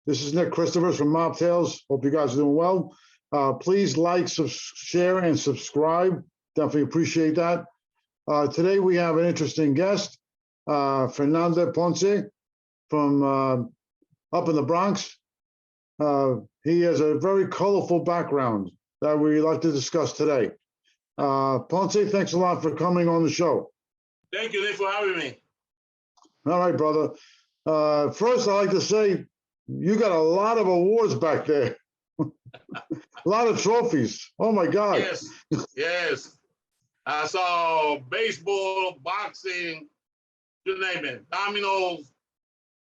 This is Nick Christopher from Mob Tales. Hope you guys are doing well. Please like, share, and subscribe. Definitely appreciate that. Today we have an interesting guest, Fernando Ponce from up in the Bronx. He has a very colorful background that we'd like to discuss today. Ponce, thanks a lot for coming on the show. Thank you, Nick, for having me. All right, brother. First, I'd like to say you got a lot of awards back there. A lot of trophies. Oh, my God. Yes, yes. I saw baseball, boxing, you name it, dominoes.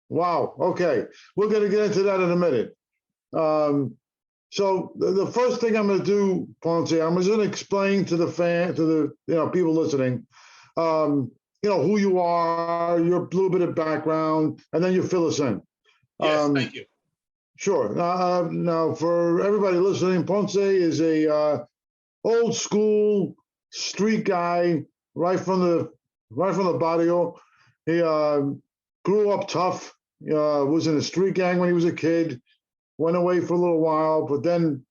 Wow. Okay. We're going to get into that in a minute. So the first thing I'm going to do, Ponce, I'm just going to explain to the people listening, who you are, your little bit of background, and then you fill us in. Yes, thank you. Sure. Now, for everybody listening, Ponce is a old school street guy, right from the barrio. He grew up tough. Was in a street gang when he was a kid. Went away for a little while, but then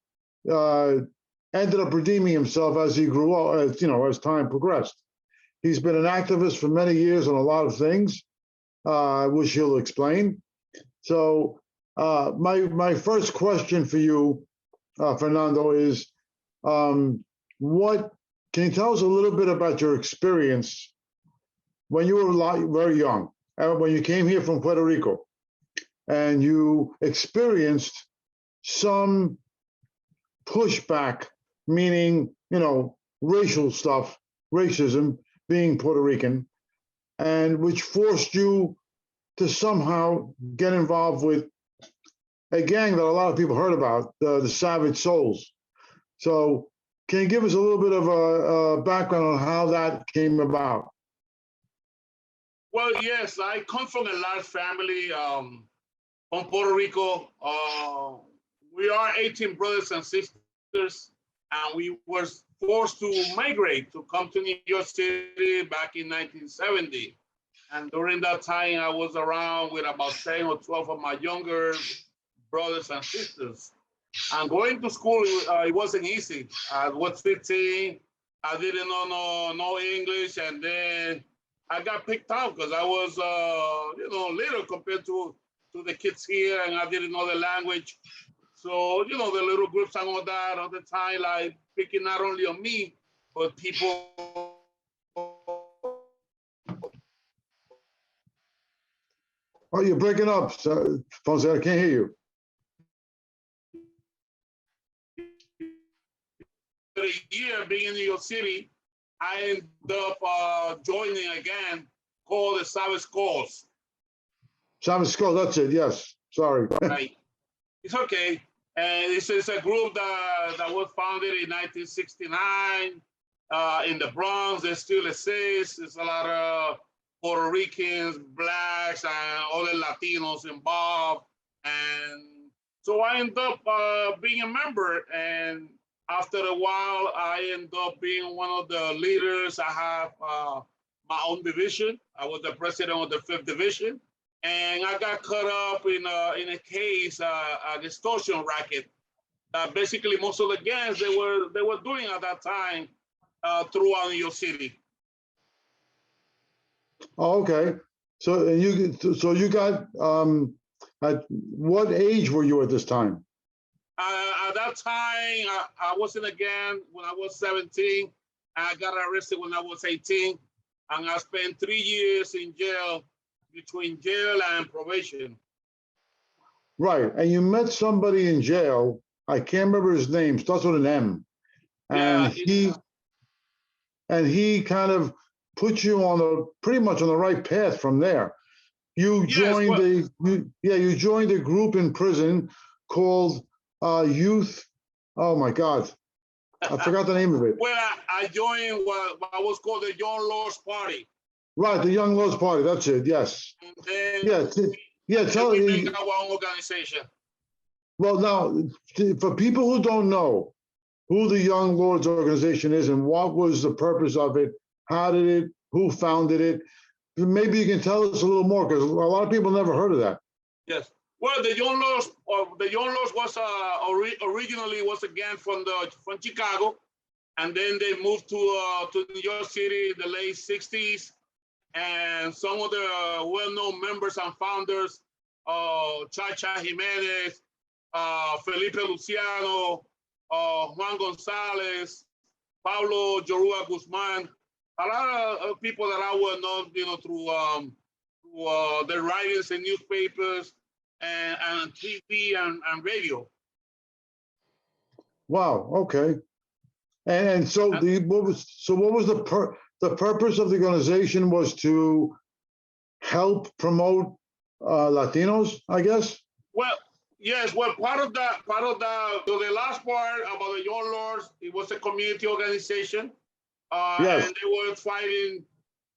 ended up redeeming himself as he grew up. As time progressed. He's been an activist for many years on a lot of things, which he'll explain. So my first question for you, Fernando, is can you tell us a little bit about your experience when you were very young, when you came here from Puerto Rico, and you experienced some pushback, meaning, racial stuff, racism, being Puerto Rican, and which forced you to somehow get involved with a gang that a lot of people heard about, the Savage Souls. So can you give us a little bit of a background on how that came about? Well, yes, I come from a large family from Puerto Rico. We are 18 brothers and sisters, and we were forced to migrate to come to New York City back in 1970. And during that time, I was around with about 10 or 12 of my younger brothers and sisters. And going to school, it wasn't easy. I was 15. I didn't know no English, and then I got picked out because I was, little compared to the kids here, and I didn't know the language. So, the little groups and all that all the time, like picking not only on me, but people. Oh, you're breaking up, Ponce. I can't hear you. A year being in New York City, I ended up joining again, called the Savage Souls. Savage Souls, that's it. Yes. Sorry. Right. It's okay. And this is a group that was founded in 1969 in the Bronx. It still exists. There's a lot of Puerto Ricans, blacks, and other Latinos involved. And so I ended up being a member. And after a while, I ended up being one of the leaders. I have my own division. I was the president of the 5th Division. And I got caught up in a case, an extortion racket. Basically, most of the gangs they were doing at that time throughout New York City. Oh, okay. So you got at what age were you at this time? At that time, I was in a gang when I was 17. I got arrested when I was 18, and I spent 3 years in jail, between jail and probation. Right, and you met somebody in jail. I can't remember his name. Starts with an M, and he kind of put you on pretty much on the right path from there. You joined you joined a group in prison called Youth. Oh my God, I forgot the name of it. Well, I joined what was called the Young Lords Party. Right, the Young Lords Party. That's it. Yes. And then Tell we me. make our own organization. Well, now, for people who don't know who the Young Lords organization is and what was the purpose of it, who founded it, maybe you can tell us a little more, because a lot of people never heard of that. Yes. Well, the Young Lords was originally was again from Chicago, and then they moved to New York City in the late '60s. And some of the well-known members and founders, Chacha Jimenez, Felipe Luciano, Juan Gonzalez, Pablo Jorua Guzman, a lot of people that are well known, through their writings in newspapers and TV and radio. Wow. Okay. And so what was the purpose of the organization was to help promote Latinos, I guess? Well, yes. Well, part of the last part about the Young Lords, it was a community organization, Yes. and they were fighting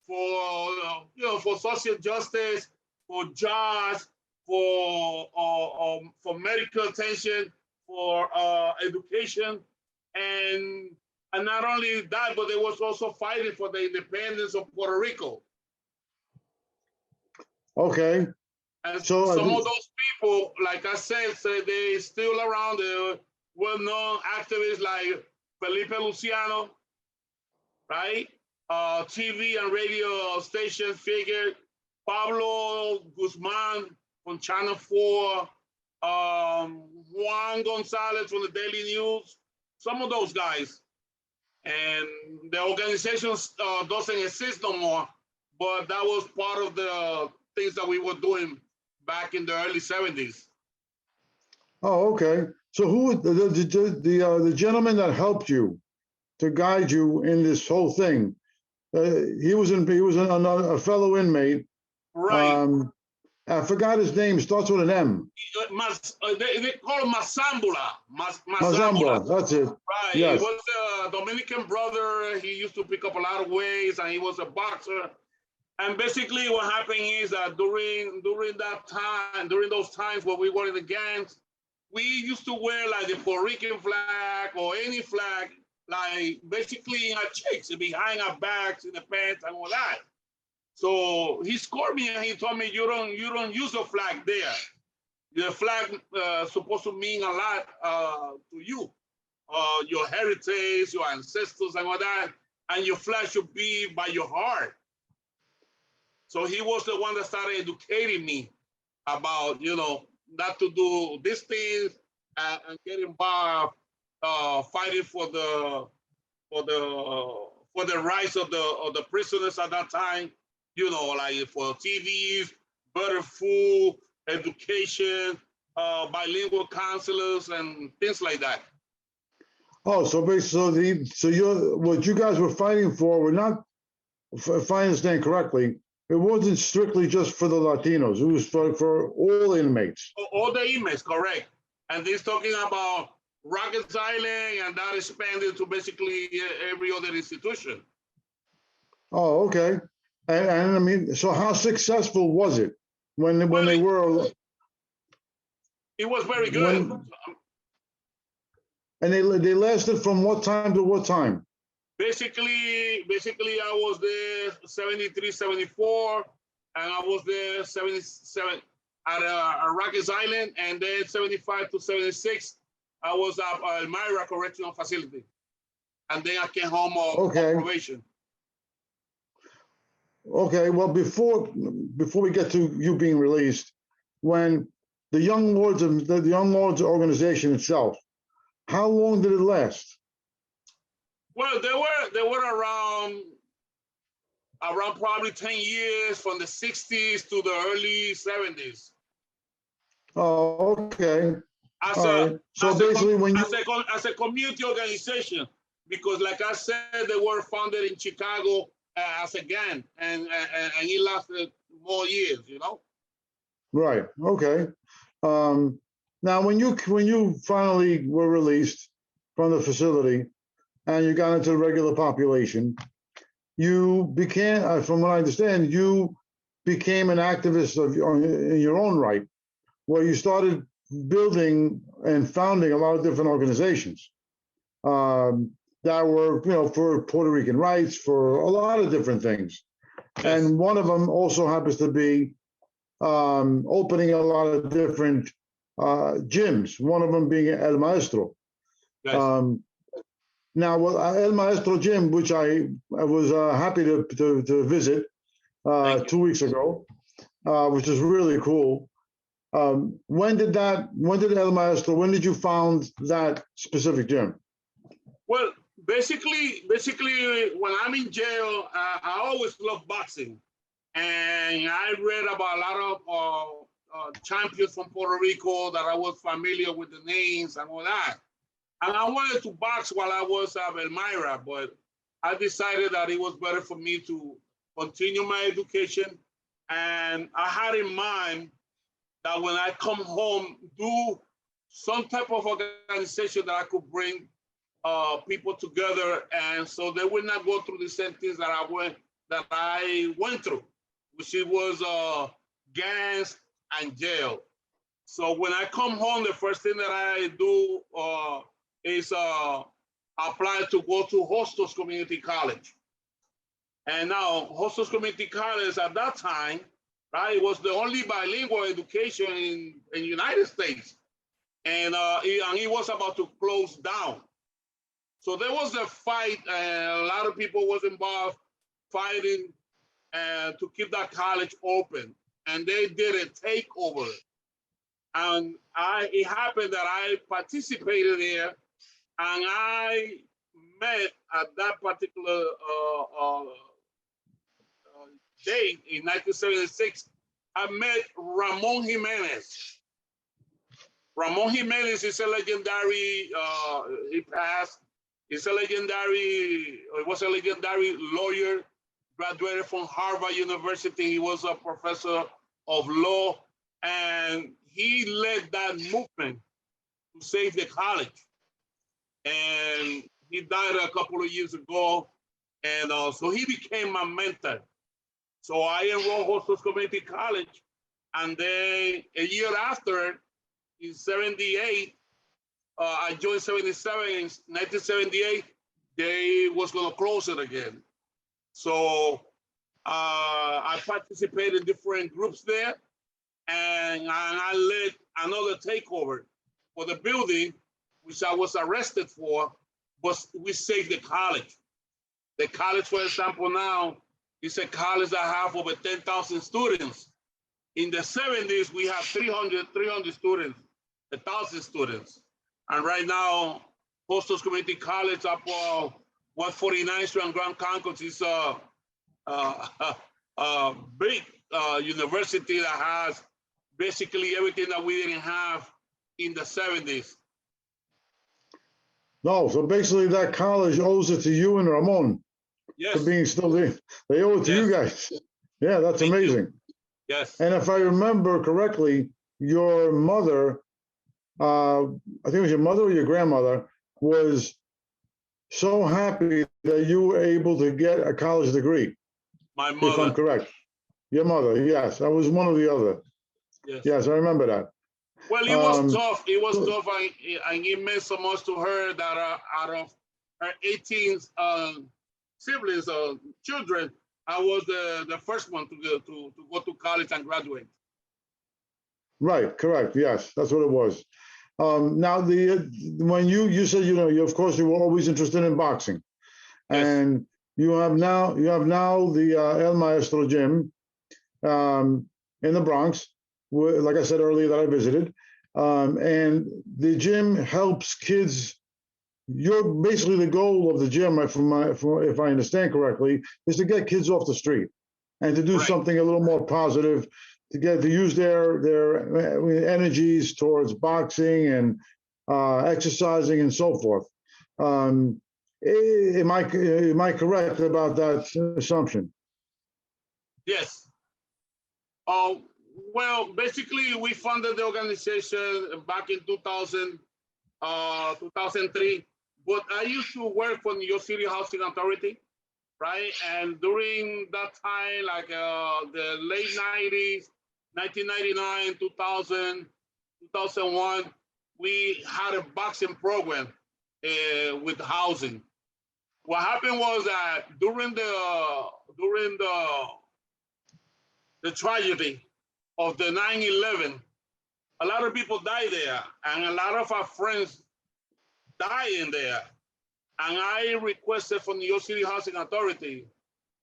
for for social justice, for jobs, for medical attention, for education, and not only that, but they was also fighting for the independence of Puerto Rico. Okay. And So some of those people, like I said, they still around. The well-known activists like Felipe Luciano, right? TV and radio station figure, Pablo Guzman from Channel 4, Juan Gonzalez from the Daily News, some of those guys. And the organization doesn't exist no more, but that was part of the things that we were doing back in the early '70s. Oh, okay. So who the gentleman that helped you to guide you in this whole thing? He was a fellow inmate. Right. I forgot his name. Starts with an M. They call him Masambula. Mazambula. That's it. Right. Yes. He was a Dominican brother. He used to pick up a lot of weights, and he was a boxer. And basically, what happened is that during those times when we were in the gangs, we used to wear like the Puerto Rican flag or any flag, like basically in our cheeks, behind our backs, in the pants, and all that. So he scored me and he told me, you don't use a flag there. The flag supposed to mean a lot to you, your heritage, your ancestors, and all that. And your flag should be by your heart. So he was the one that started educating me about, not to do these things and get involved, fighting for the rights of the prisoners at that time. Like for TVs, better food, education, bilingual counselors, and things like that. Oh, so basically, what you guys were fighting for were not, if I understand correctly, it wasn't strictly just for the Latinos. It was for all inmates. All the inmates, correct. And he's talking about Rikers Island, and that expanded to basically every other institution. Oh, okay. And I mean, so how successful was it when they were? It was very good. And they lasted from what time to what time? Basically, I was there 73, 74, and I was there 77 at Rikers Island, and then 75 to 76, I was at Elmira Correctional Facility, and then I came home on probation. Okay, well, before we get to you being released, when the Young Lords organization itself, how long did it last? Well, they were around probably 10 years, from the 60s to the early 70s. Oh, okay. As a community organization, because like I said, they were founded in Chicago as a gang, and it lasted more years, Right. Okay. Now, when you finally were released from the facility and you got into the regular population, you became, from what I understand, you became an activist in your own right, where you started building and founding a lot of different organizations that were, for Puerto Rican rights, for a lot of different things. Yes. And one of them also happens to be opening a lot of different gyms, one of them being El Maestro. Yes. Now, well, El Maestro gym, which I was happy to visit 2 weeks ago, which is really cool. When did El Maestro, when did you found that specific gym? Well, basically, when I'm in jail, I always love boxing, and I read about a lot of champions from Puerto Rico that I was familiar with the names and all that. And I wanted to box while I was at Elmira, but I decided that it was better for me to continue my education. And I had in mind that when I come home, do some type of organization that I could bring people together, and so they would not go through the same things that I went through, which it was gangs and jail. So when I come home, the first thing that I do is apply to go to Hostos Community College. And now Hostos Community College at that time, right, it was the only bilingual education in the United States. And it was about to close down. So there was a fight, and a lot of people was involved fighting to keep that college open. And they did a takeover. And it happened that I participated there, and I met at that particular date in 1976, I met Ramon Jimenez. Ramon Jimenez is a legendary, he passed, he was a legendary lawyer, graduated from Harvard University. He was a professor of law, and he led that movement to save the college. And he died a couple of years ago. And so he became my mentor. So I enrolled Hostos Community College. And then a year after, in 78, I joined 77. In 1978, they was going to close it again. So I participated in different groups there. And I led another takeover for the building, which I was arrested for, but we saved the college. The college, for example, now is a college that have over 10,000 students. In the 70s, we have 300 students, 1,000 students. And right now, Hostos Community College up 149th Street and Grand Concourse is a big university that has basically everything that we didn't have in the 70s. No, so basically that college owes it to you and Ramon for being still there. They owe it to you guys. Yeah, that's amazing. Yes. And if I remember correctly, your mother, I think it was your mother or your grandmother, was so happy that you were able to get a college degree. My mother. If I'm correct. Your mother, yes. That was one or the other. Yes, I remember that. Well, it was tough. It was tough, and it meant so much to her that out of her 18 siblings, children, I was the first one to go to college and graduate. Right, correct. Yes, that's what it was. Now, when you said you of course you were always interested in boxing, yes. And you have now the El Maestro gym in the Bronx, like I said earlier that I visited, and the gym helps kids. Basically the goal of the gym, if I understand correctly, is to get kids off the street and to do something a little more positive, to use their energies towards boxing and exercising and so forth. Am I correct about that assumption? Yes. Well, basically, we funded the organization back in 2003. But I used to work for New York City Housing Authority, right? And during that time, like the late 90s, 1999, 2000, 2001, we had a boxing program with housing. What happened was that during the tragedy of the 9/11, a lot of people died there, and a lot of our friends died in there. And I requested from New York City Housing Authority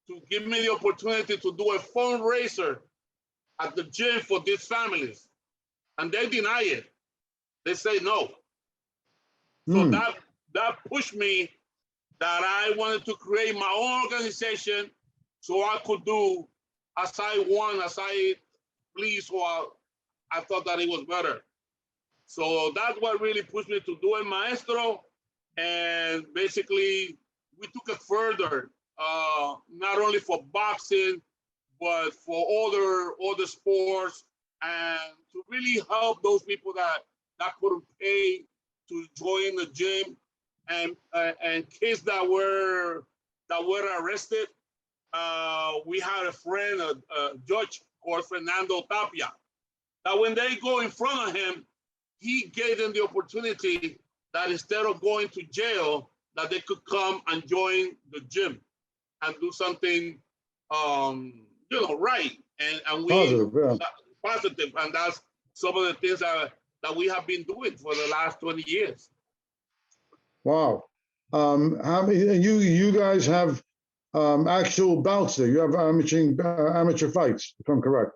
to give me the opportunity to do a fundraiser at the gym for these families. And they deny it. They say no. So that pushed me that I wanted to create my own organization so I could do as I want, as I please, or I thought that it was better. So that's what really pushed me to do it, Maestro. And basically, we took it further, not only for boxing, but for other sports, and to really help those people that couldn't pay to join the gym, and kids that were arrested. We had a friend, a judge called Fernando Tapia, that when they go in front of him, he gave them the opportunity that instead of going to jail, that they could come and join the gym and do something, right. And we Positive, yeah. positive, and that's some of the things that we have been doing for the last 20 years. Wow. How many, and you guys have actual bouts there. You have amateur fights, if I'm correct.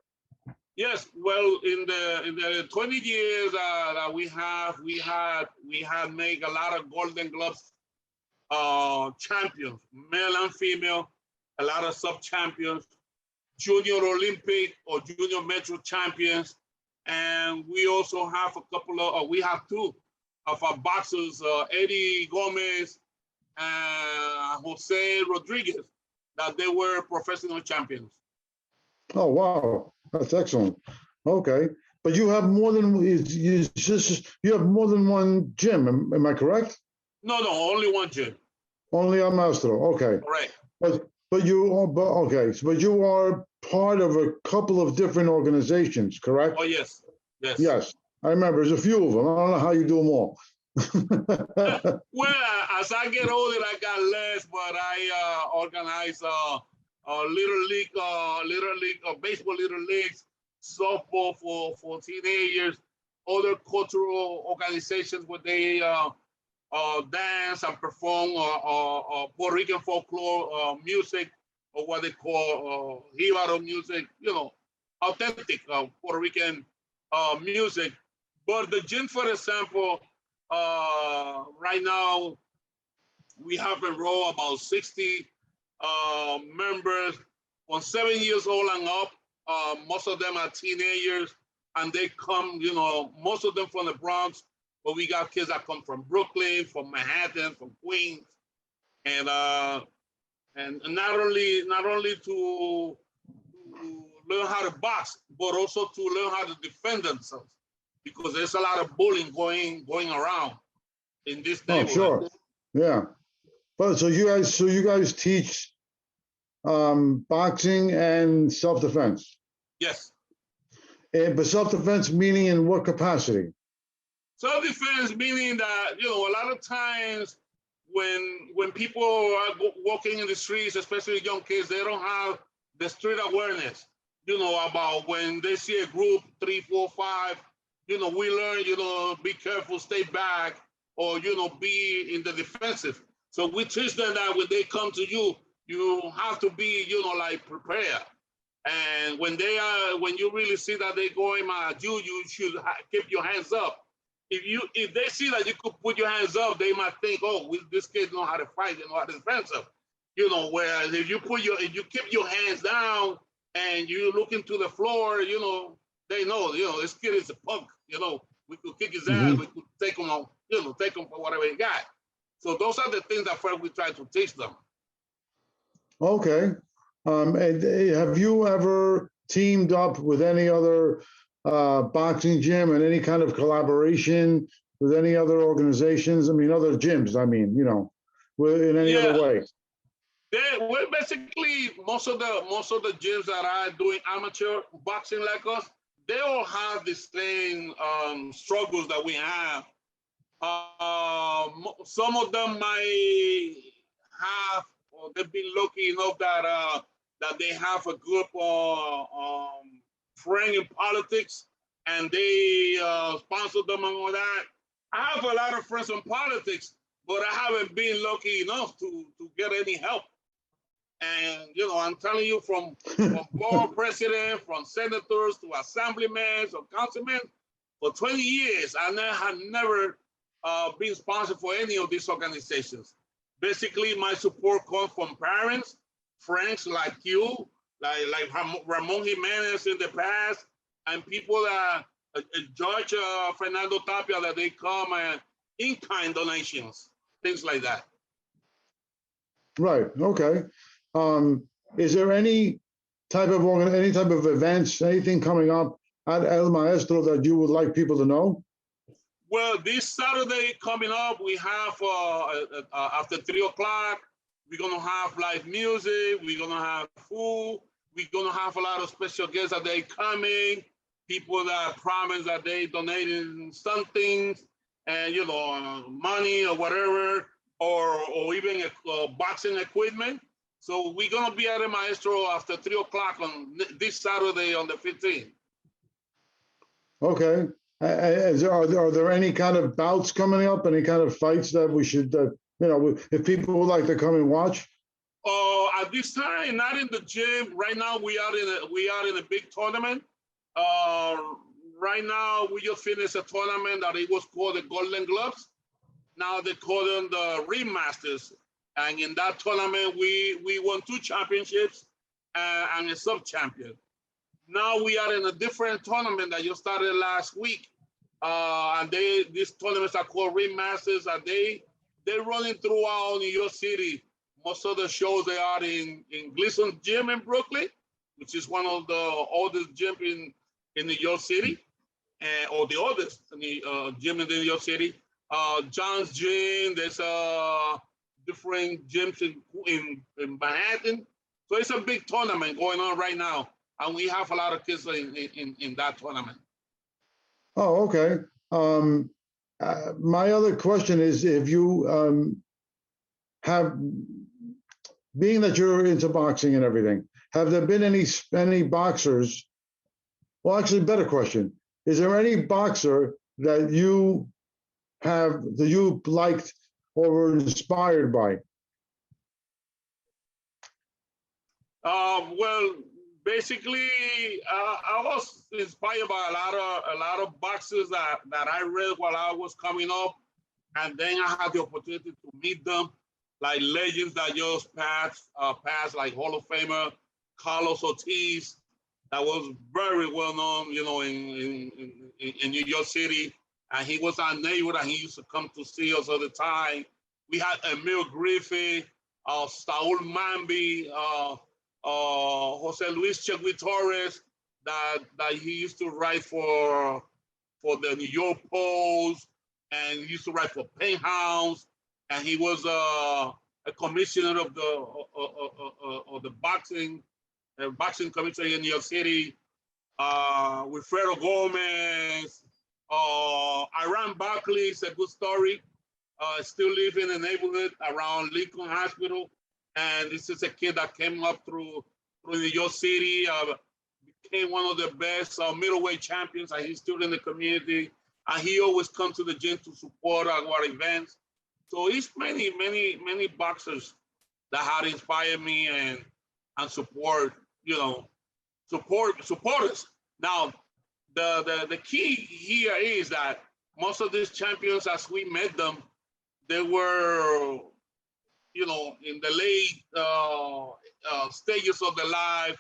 Yes, well, in the 20 years that we have made a lot of Golden Gloves champions, male and female, a lot of sub-champions, junior Olympic or junior Metro champions, and we also have a couple of, we have two of our boxers, Eddie Gomez and Jose Rodriguez, that they were professional champions. Oh, wow. That's excellent. Okay. But you have more than you have more than one gym, am I correct? No, only one gym. Only a Maestro. Okay. Right. But you are part of a couple of different organizations, correct? Oh, yes. Yes. I remember there's a few of them. I don't know how you do them all. Well, as I get older, I got less, but I organize little league, baseball little leagues, softball for teenagers, other cultural organizations where they dance and perform Puerto Rican folklore music, or what they call Jibaro music, authentic Puerto Rican music. But the gym, for example, right now we have enrolled about 60 members from 7 years old and up. Most of them are teenagers, and they come, most of them from the Bronx, but we got kids that come from Brooklyn, from Manhattan, from Queens, and not only to learn how to box, but also to learn how to defend themselves, because there's a lot of bullying going around in this neighborhood. Oh, sure. Yeah. But so you guys teach boxing and self-defense? Yes. But self-defense meaning in what capacity? Self-defense meaning that, a lot of times when people are walking in the streets, especially young kids, they don't have the street awareness, about when they see a group, 3, 4, 5, we learn, be careful, stay back, or, be in the defensive. So we teach them that when they come to you, you have to be, prepared. And when you really see that they're going at you, you should keep your hands up. If they see that you could put your hands up, they might think, oh, this kid know how to fight, they know how to defend themselves. Whereas if you keep your hands down and you look into the floor, they know, this kid is a punk. We could kick his ass, we could take him on, take him for whatever he got. So those are the things that first we try to teach them. Okay. And have you ever teamed up with any other boxing gym and any kind of collaboration with any other organizations? I mean, other gyms, in any other way? We're basically, most of the gyms that are doing amateur boxing like us, they all have the same struggles that we have. Some of them might have, or they've been lucky enough that they have a group friend in politics, and they sponsor them and all that. I have a lot of friends in politics, but I haven't been lucky enough to get any help. And I'm telling you, from board president, from senators to assemblymen or councilmen, for 20 years, I have never been sponsored for any of these organizations. Basically, my support comes from parents, friends like you, like Ramon Jimenez in the past, and people that George Fernando Tapia, that they come and in-kind donations, things like that. Right. Okay. Is there any type of events, anything coming up at El Maestro that you would like people to know? Well, this Saturday coming up, we have after 3 o'clock, we're gonna have live music, we're gonna have food, we're gonna have a lot of special guests that they coming, people that promise that they donated something, and money or whatever, or even boxing equipment. So we're gonna be at the Maestro after 3 o'clock on this Saturday on the 15th. Okay. Are there any kind of bouts coming up? Any kind of fights that we should, if people would like to come and watch? At this time, not in the gym. Right now, we are in a big tournament. Right now, we just finished a tournament that it was called the Golden Gloves. Now they call them the Ring Masters. And in that tournament, we won 2 championships and a sub-champion. Now we are in a different tournament that just started last week. And these tournaments are called Ring Masters, and they're running throughout New York City. Most of the shows, they are in Gleason Gym in Brooklyn, which is one of the oldest gyms in New York City, or the oldest gym in New York City. John's Gym, there's different gyms in Manhattan. So it's a big tournament going on right now. And we have a lot of kids in that tournament. Oh, okay. My other question is, if you being that you're into boxing and everything, have there been any boxers? Well, actually, better question: is there any boxer that you liked or were inspired by? Well, basically, I was inspired by a lot of boxers that I read while I was coming up, and then I had the opportunity to meet them, like legends that just passed, like Hall of Famer Carlos Ortiz, that was very well known, in New York City, and he was our neighbor, and he used to come to see us all the time. We had Emil Griffith, Saul Mambi, Jose Luis Chegui Torres, that he used to write for the New York Post, and he used to write for Penthouse, and he was a commissioner of the boxing commissioner in New York City. Wilfredo Gomez, Iran Barkley is a good story. Still live in the neighborhood around Lincoln Hospital. And this is a kid that came up through New York City, became one of the best middleweight champions, and he's still in the community. And he always comes to the gym to support our events. So it's many boxers that had inspired me and support us. Now, the key here is that most of these champions, as we met them, they were, in the late stages of their life.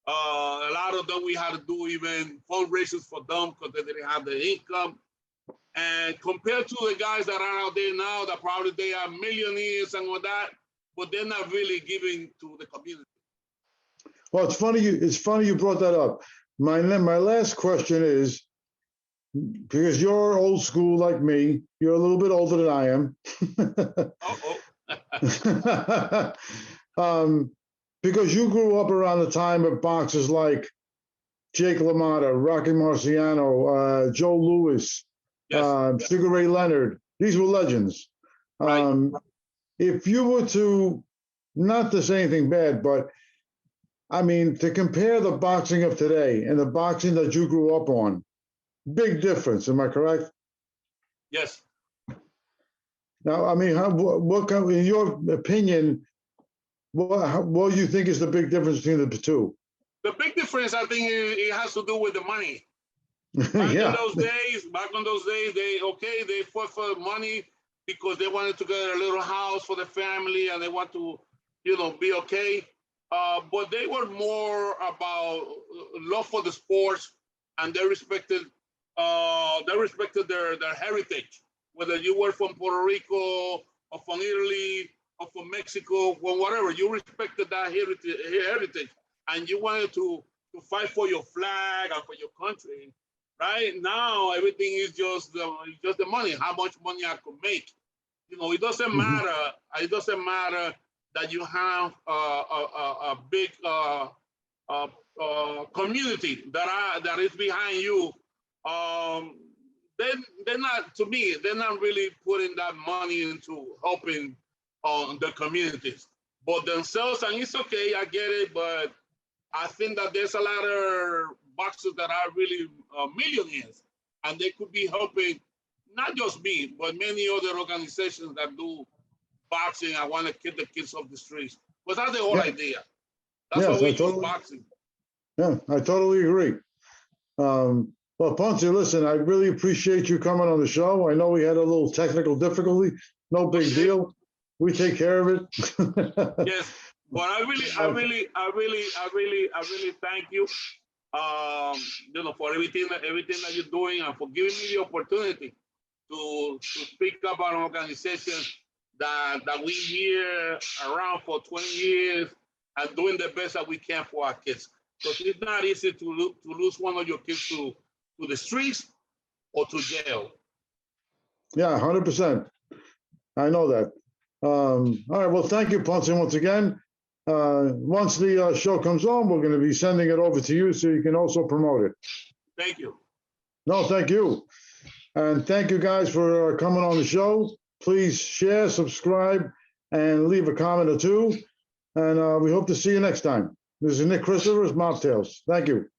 A lot of them, we had to do even fundraisers for them because they didn't have the income. And compared to the guys that are out there now, that probably they are millionaires and all that, but they're not really giving to the community. Well, it's funny you brought that up. My last question is, because you're old school like me, you're a little bit older than I am. Because you grew up around the time of boxers like Jake LaMotta, Rocky Marciano, Joe Louis, yes, Sugar Ray Leonard. These were legends. Right. If you were to, not to say anything bad, but I mean, to compare the boxing of today and the boxing that you grew up on, big difference. Am I correct? Yes. Now, I mean, what in your opinion, what do you think is the big difference between the two? The big difference, I think, it has to do with the money. Back Yeah. in those days, they fought for money because they wanted to get a little house for the family and they want to, be okay. But they were more about love for the sports, and they respected their heritage. Whether you were from Puerto Rico or from Italy or from Mexico or whatever, you respected that heritage, and you wanted to fight for your flag and for your country. Right now, everything is just the money. How much money I could make. It doesn't Mhm. matter. It doesn't matter that you have a big community that is behind you. Um, they're not, to me, they're not really putting that money into helping the communities, but themselves. And it's okay, I get it, but I think that there's a lot of boxers that are really millionaires, and they could be helping not just me, but many other organizations that do boxing. I want to keep the kids off the streets. But that's the whole Yeah. idea. That's why Yes, we I use totally. boxing. Yeah, I totally agree. Well, Ponce, listen, I really appreciate you coming on the show. I know we had a little technical difficulty. No big Okay. deal. We take care of it. Yes. But I really thank you. For everything that you're doing and for giving me the opportunity to speak about an organization that we here around for 20 years and doing the best that we can for our kids. Because it's not easy to lose one of your kids to the streets or to jail. Yeah, 100%. I know that. All right. Well, thank you, Ponce, once again. Once the show comes on, we're going to be sending it over to you so you can also promote it. Thank you. No, thank you. And thank you guys for coming on the show. Please share, subscribe, and leave a comment or two. And we hope to see you next time. This is Nick Christopher's Mob Tales. Thank you.